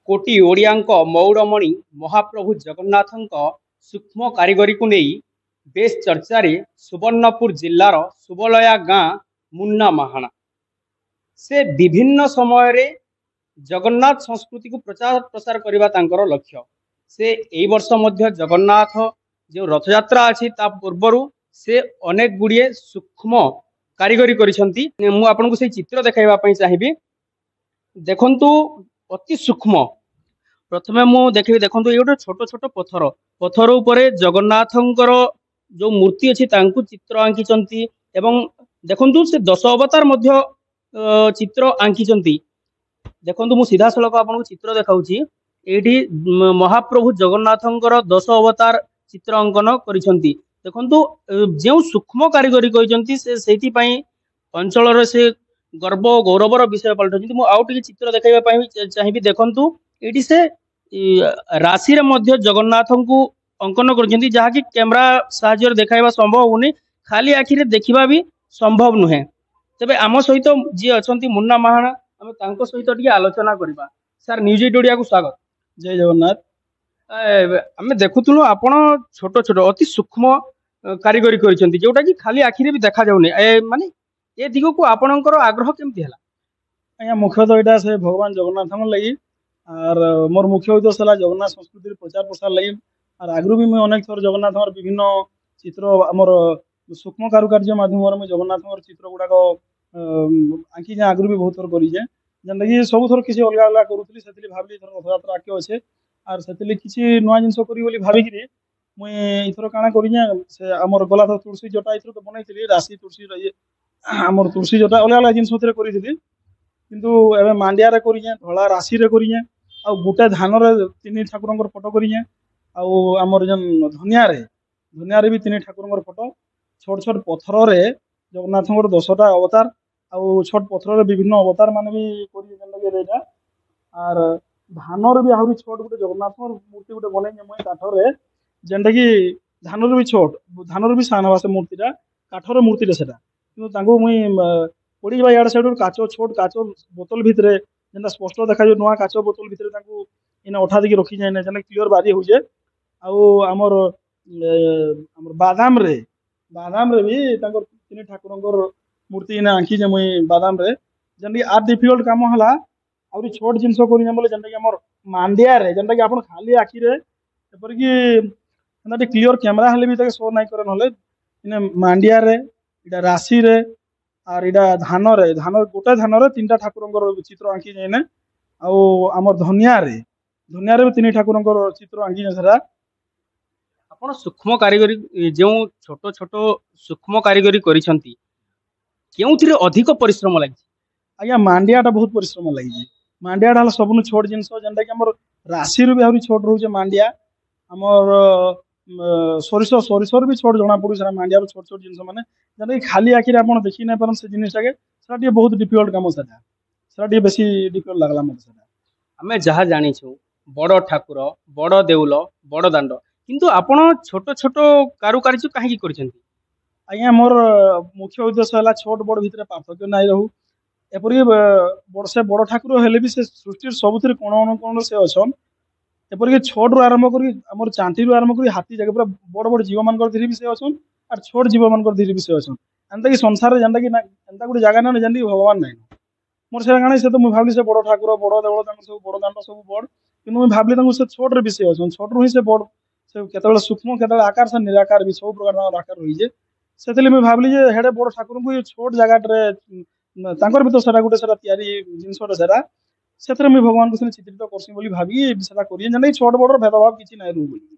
कोटी ओडियांक मौड़मणि महाप्रभु जगन्नाथंक सूक्ष्म कारीगरी को नहीं बेस चर्चा रे सुवर्णपुर जिल्लार सुबलया गाँ मुन्ना महाणा से विभिन्न समय रे जगन्नाथ संस्कृति को प्रचार प्रसार करबा तांकर लक्ष्य। से एई वर्ष मध्य जगन्नाथ जो रथयात्रा अछि ता पूर्वरु से अनेक गुड़िए सूक्ष्म कारीगरी करिसंती। मु आपनको से चित्र देखाइबा पई चाहिबी। देखंतु अति सूक्ष्म प्रथमे मु देखिबी। देखंतु ये गोटे छोट छोट पत्थर पत्थर उपरे जगन्नाथंकर जो मूर्ति अछि तांकु चित्र आंकिचंती एवं देखंतु से 10 अवतार मध्य चित्र आंकिचंती। देखंतु मु सीधा सलक आपनको चित्र देखाउची। एठी महाप्रभु जगन्नाथंकर 10 अवतार चित्र अंकन करिसंती। देखंतु जो सूक्ष्म कारीगरी करिसंती से सेठी पई अंचल रे से गर्व गौरवर विषय पलटुची। मु आउ टिके चित्र देखाइबा पई चाहिबी। देखंतु एठी से राशि रे मध्य जगन्नाथंकु अंकन करछंती जहा कि कैमरा साहाय्य देखाइबा संभव होनी, खाली आखि रे देखिबा भी संभव नुहे। तबे आम सहित जी अछंती मुन्ना महाणा आम तांको सहित टिके आलोचना करबा। सर न्यूज 8 ओडिया को स्वागत। जय जगन्नाथ। आम देखुतलु आपण छोट छोट अति सूक्ष्म कारीगरी करिसंती जोटा कि खाली आखि रे भी देखा जाउनी। माने ए दिगो को आपणकर आग्रह केमती हला? आज्ञा मुख्यतः यहाँ से भगवान जगन्नाथ लगी और मोर मुख्य उद्देश्य है जगन्नाथ संस्कृति प्रचार प्रसार लगी। और आगु भी मुझे अनेक थर जगन्नाथ विभिन्न चित्र आमर सूक्ष्म कारुकार्य माध्यम मुझे जगन्नाथ चित्र गुड़ाक आंकी आगु भी बहुत थर करें जेनटा कि सब थर किसी अलग अलग करूली से भाविली थर रथयात्रा आगे अच्छे और से किसी नुआ जिन करी भाविक मुई इथर काଣା करें से आमर गला थर तुलसी जटा इथर तो बनई राशि तुलसी आमर तुलसी जटा अलग अलग जिन करी किंतु एवं मांडिया रे करिए धला राशि रे करिए आ गोटे धान रे 3 ठाकुरंकर फोटो करिए आमर जन धनिया रे भी 3 ठाकुरंकर फोटो छोट छोट पत्थर रे जगन्नाथंकर 10टा अवतार आ छोट पत्थर रे विभिन्न अवतार माने भी करिए जन लगे रेजा और धान रे भी आहुरी छोट गोटे जगन्नाथंकर मूर्ति गोटे बनै जे काठ रे जेनटा कि धान रे भी छोट धान रे भी सान हवा से मूर्तिटा काठ रे मूर्ति रे सेटा किंतु तांको मुई पड़ी यार साइड काच छोट काच बोतल भितर जेनटा स्पष्ट देखा नुआ काच बोतल भितर इना अठा देखिए रखी जाए जेन क्लीयर बारी हो जाए आमर बादाम रे भी 3 ठाकुरंकर मूर्ति इना आंकी जे मुई बादाम रे जेन आर डिफिकल्ट काम हला आउरी छोट जिनस करिने बोले जेनटा कि हमर मांडिया रे जेनटा कि आपण खाली आखी रे एपर कि एना क्लियर कैमरा हले भी तके शो नाही करे नले इने मांडिया रे इडा राशि रे और इडा धान गोटे धान रे 3टा ठाकुरंकर चित्र आंकी जाए आमर धनिया रे भी 3 ठाकुरंकर चित्र आंकी जाए। आपण सूक्ष्म कारीगरी जो छोट छोट सूक्ष्म कारीगरी करिसंती केउथिरे अधिक परिश्रम लागि? आज्ञा मांडियाटा बहुत परिश्रम लगी। मांडियाटा हला सबनु छोट जिनस जेनटा कि हमर राशि रे भी आहुरी छोट रहउचे मांडिया हमर सरिसर भी छोट जना पड़ू सारा मांडिया छोट छोट जिनस माने जेनटा कि खाली आखिर आप देखी ना पारन से जिनिसटा के सेटा बहुत डिफिकल्ट काम सेटा बेसी डिफिकल्ट लागला मते सेटा। हमें जहाँ जानी बड़ ठाकुर बड़ देउल बड़ दांड किंतु आपण छोट छोट कारुकार्य काहे करिसंती? आज्ञा मोर मुख्य उद्देश्य है छोट बड़ भितर पार्थक्य नाई रहू एपरि बड़ ठाकुर हेले भी से सृष्टि सबुथिर कोण से अछन एपरिक छोट रू आरंभ करी आमर चांटी रू आरंभ करी हाथी जगह पूरा बड़ बड़ जीव मान धीरे भी से अछन और छोट जीव मान धीरे भी से अछन एंता कि संसार जेनटा कि एंता गोटे जगह ना जेनटा भगवान नाई मोर से गाणी से तो मुझे भावली से बड़ ठाकुर बड़ देवल सब बड़ दांड सब बड़ कि मुझे भावली से छोट रे विषय अछन छोट रू ही से बड़ से केतबेले सूक्ष्म केतबेले आकार से निराकार भी सब प्रकार आकार रही जे सेतले मुझे भावली जे हेडे बड़ ठाकुर को छोट जगह रे तांकर भी तो सेटा गोटे सेटा तयारी जिनसटा सेटा सेतरे मैं भगवान को चित्रित करसी बोली भाबी सेटा करिए जेन छोट बड़ भेदभाव किछि नै रहू बोली।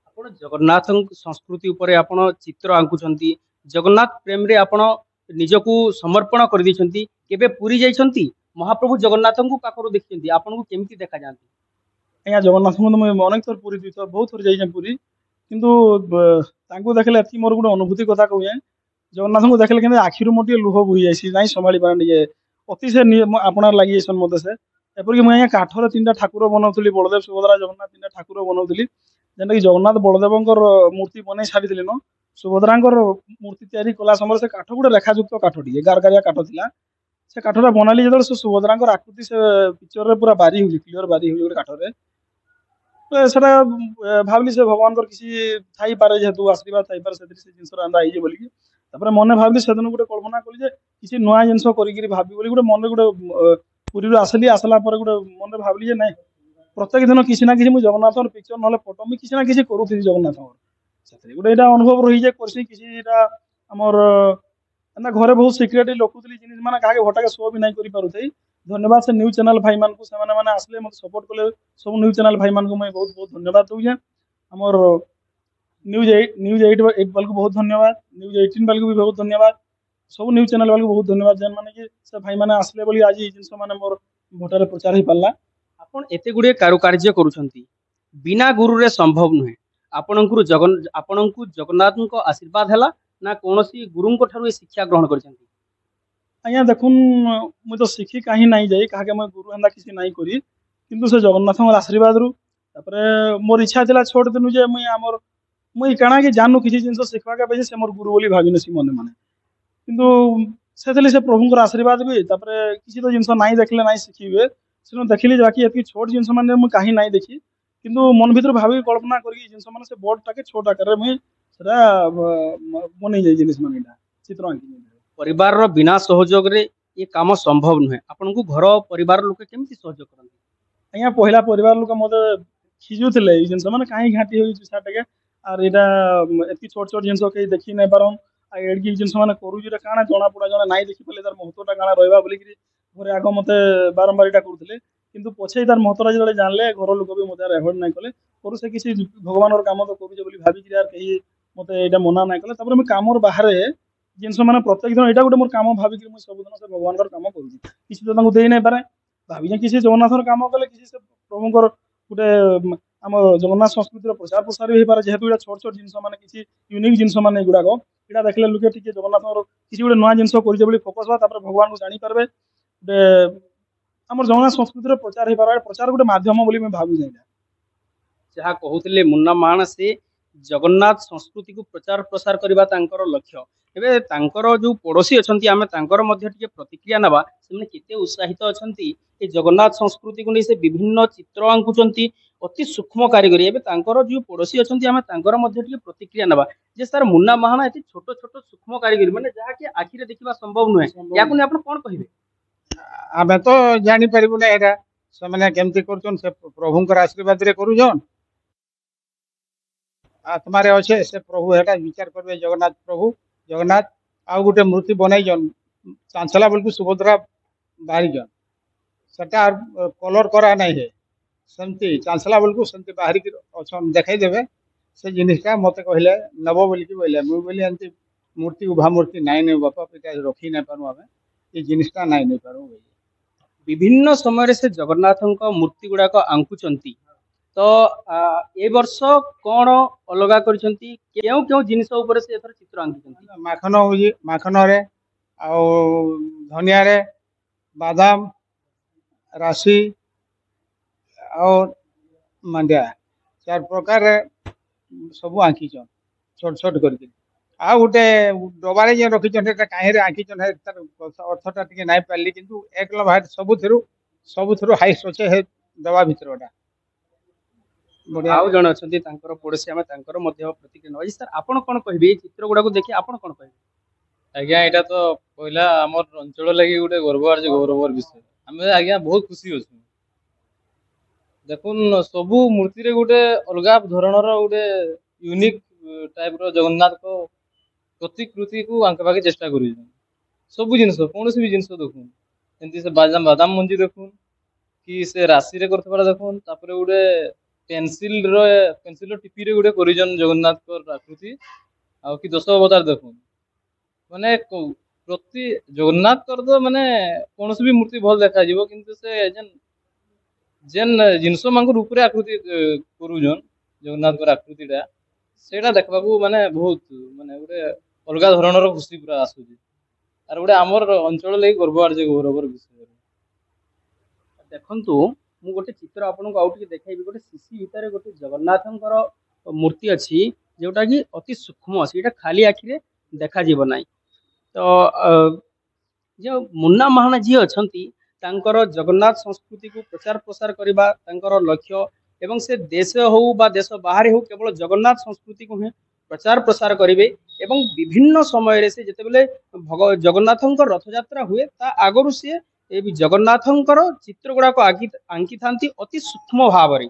आपण जगन्नाथ संस्कृति उपरे आपण चित्र आंकुचंती जगन्नाथ प्रेम रे आपण निजको समर्पण कर दैछंती केबे पुरी जाइछंती महाप्रभु जगन्नाथ को पाखरो देखछंती आपण को केमती देखा जानती? आज्ञा जगन्नाथ को मैं अनेक थर पुरी दुई थर बहुत थर जाइछन पुरी किंतु तांको देखले एथि मोर गुटे अनुभूति कथा कहूए जगन्नाथ को देखले कि आखिर मोटे लुह बोही जाइसी नाई संभाली पारनी जे अति से आपणार लागि सन मते से एपर कि मैं काठर 3टा ठाकुर बनौली बलदेव सुभद्रा जगन्नाथ 3टा ठाकुर बनौली जेनटा कि जगन्नाथ बलदेवंकर मूर्ति बनै सारी न सुभद्रांकर मूर्ति तैयारी कला समय से काठ गोटे रेखायुक्त काठ टी गारगारिया काठ थिला से काठटा बनाली जो से सुभद्रा आकृति से पिक्चर रे पूरा बारी हो क्लियर बारी हो गोटे काठरे तो सेटा भाविली से भगवान किसी थाई पारे जेहेतु आशीर्वाद थाई पारे से जिनस आंदा हो बोली तापर मन भाविली से दिन गोटे कल्पना कली जे किसी नुआ जिनस करी भावी बोली गोटे मन गोटे पुरी आसली आसला गोटे मन भाविली जे नहीं प्रत्येक दिन किसी ना किसी जगन्नाथ पिक्चर ना फोटो मुझे किसी ना किसी करूथी जगन्नाथ गोटे यहाँ अनुभव रही जाए किसी आमर एंता घरे बहुत सिक्रेट लखुली जिन मैंने क्या घटा शो भी नहीं कर धन्यवाद से न्यूज चैनल भाई मान को मैंने आसले मत सपोर्ट कले सब न्यूज चैनल भाई मान को मैं बहुत बहुत धन्यवाद दूजे आमर न्यूज 8 वाल को बहुत धन्यवाद न्यूज 18 वाल को भी बहुत धन्यवाद सब न्यूज चैनल वाल को बहुत धन्यवाद जेन मैंने कि से भाई मैंने आसले बोली आज जिनस मैंने मोर भोटार प्रचार हो पारा आपण एते गुडे कारुकार्य करूछंती बिना गुरु रे संभव नुहे आपणकु जगन्नाथ को आशीर्वाद हैला ना कोनोसी गुरुं को ठारू शिक्षा ग्रहण करछंती आज्ञा देखुन मुझे तो शिखी कहीं नहीं जाई कहा मैं गुरु एंता किसी नहीं करी किंतु से जगन्नाथ आशीर्वाद रु तापरे मोर इच्छा थिला छोड़ दिनु जे मुई काना कि जानू किसी जिनस शिखवा के से मोर गुरु बोली भाबिन सी मने मने किंतु से प्रभु आशीर्वाद भी तापरे किसी तो जिनस नहीं देखले नहीं शिखिबे से देखिली बाकी ये छोट जिनस मैंने मुझे कहीं नहीं देखी किंतु मन भीतर भावी कल्पना करी जिनस मैंने से बोर्ड टाके छोट आकार मुझे बन जाए जिनिस मान चित्र आंकी परिवार रो बिना सहयोग रे ये काम संभव नुहे आपनकु घर परिवार लोक केमती सहयोग करंती आज्ञा पहला परिवार लोक मते खिजुले जिनस मैंने कहीं घाटी हो छाटे आर एटा एति छोट छोट जिनस कहीं देखी नहीं पारन आ एडकी जिनस मैंने करू जेटा काना जना पड़ा जना नहीं देखी पाले तार महत्वटा काना रहबा बोली कि घरे आग मते बारंबार इटा करूले किंतु पछे तार महत्वटा जो जानले घर लोक भी मते रेहड नहीं कले करू से किसी भगवान काम तो करू बोली भाभी कि यार कहीं मते एटा मना नहीं कले तापर मैं कामर बाहर जिनस मैंने प्रत्येक दिन यहाँ गोटे मोर काम भाविक सब दिन से भगवान काम करूँ किसी तो दे नहीं पारे भावी किसी जगन्नाथ काम कले किसी से प्रभुंर गोटे आम जगन्नाथ संस्कृतिर प्रचार प्रसार भी हो पारे जेहेतु ये छोट छोट जिनस मैंने किसी यूनिक जिनस मैंने गुड़ाक यहाँ देखले लोके टी जगन्नाथ किसी गोटे नुआ जिनस कर फोकस हुआ भगवान को जानीपारे गोटे आम जगन्नाथ संस्कृतिर प्रचार हो पारे प्रचार गोटे मध्यम बोली भावी जहाँ कहते मुन्ना महाना से जगन्नाथ संस्कृति को प्रचार प्रसार करबा तांकर लक्ष्य एबे तांकर जो पड़ोसी अछंती आमे तांकर मध्य टिके प्रतिक्रिया नबा सेमने केते उत्साहित अछंती ए जगन्नाथ संस्कृति को नै से विभिन्न चित्र आंकुचंती अति सूक्ष्म कारीगरी एबे तांकर जो पड़ोसी अछंती आमे तांकर मध्य टिके प्रतिक्रिया नबा जे सर मुन्ना महाना एति छोट छोट सूक्ष्म कारीगरी माने जहा कि आखि रे देखिबा संभव नुहे याकु नै आपण कोन कहिबे आमे तो जानि परिबु नै एटा से माने केमति करछन से प्रभुंकर आशीर्वाद रे करूजन आत्मारे अच्छे से प्रभु हेटा विचार करबे जगन्नाथ आउ गोटे मूर्ति बनईजन चांचला बेलू सुभद्रा बाहरी जन सेटा कलर करा नहीं है सेमती चांचला बेलू सेमती बाहरी अच्छा देखई देवे से जिनिसटा मत कहले नब बोलिकी बोले मुझे बोली एमती मूर्ति उभा मूर्ति नाई नहीं बापा पिता रखी नहीं पारू आम ये जिनिसटा नाई नहीं पारू विभिन्न समय से जगन्नाथ मूर्ति गुड़ाक आंकुचंती तो ए वर्ष कौन अलगा करछंती केउ केउ जिनिस ऊपर से एथर चित्र आंकिछंती माखन होई माखन रे आ धनिया रे बादाम राशि और मांडिया 4 प्रकार सब आंकिछन छोट छोट करके आ गोटे डबारे जे रखिछन एटा काहे रे आंकिछन तार अर्थटा टिके नाइ पाली किंतु एक भाग सबुथरु हाइस्ट होचे हे दवा भितरटा आउ जन अच्छी पड़ोसी आम प्रतिक्रिया नवा सर आपड़ कौन कहे चित्र गुड़ा देखिए आपड़ कौन कहे आज्ञा यहाँ तो पहला आम अंचल लगी गोटे गौरवर विषय आम आज्ञा बहुत खुशी अच्छे देखुन सबू मूर्ति गोटे अलग धरणर गोटे यूनिक टाइप जगन्नाथ को प्रतिकृति को आंकवाके चेष्टा कर सब जिन कौन भी जिन देखुन एमती से बादाम मंजी देखुन कि से राशि रे करथबार देखुन तापर गोटे पेंसिल टिपी रे गोटे करिजन जगन्नाथ को आकृति आ कि 10 अवतार देखुन माने प्रति जगन्नाथ कर तो माने कौन भी मूर्ति भल देखा जीवो किंतु से जेन जिनस मांग ऊपर आकृति करूजन जगन्नाथ को आकृतिटा सेटा देखबा को माने बहुत माने गोटे अलग धरणर खुशी पूरा आसुची आर गोटे आमर अंचल लगी गौरवर विषय देखंतु मु गोटे चित्र आपको आउ टिके देखाइबी गोटे सीसी भितर गोटे जगन्नाथंकर मूर्ति अच्छी जोटा कि अति सूक्ष्म अच्छी खाली आखिरे देखा जीव ना तो जो मुन्ना महाना जी अछंती तांकर जगन्नाथ संस्कृति को प्रचार प्रसार करबा तांकर लक्ष्य एवं से देश हो बा देश बाहर हो केवल जगन्नाथ संस्कृति को ही प्रचार प्रसार करेंगे एवं विभिन्न समय से जितेबले जगन्नाथंकर रथयात्रा हुए ता आगरु सी जगन्नाथंकर चित्र गुड़ाक आंकी था अति सूक्ष्म भाव में।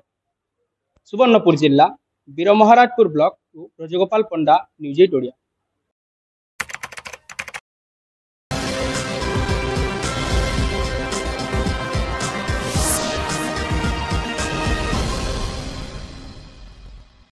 सुवर्णपुर जिला वीर महाराजपुर ब्लॉक राजगोपाल पंडा, न्यूज 8 ओडिया।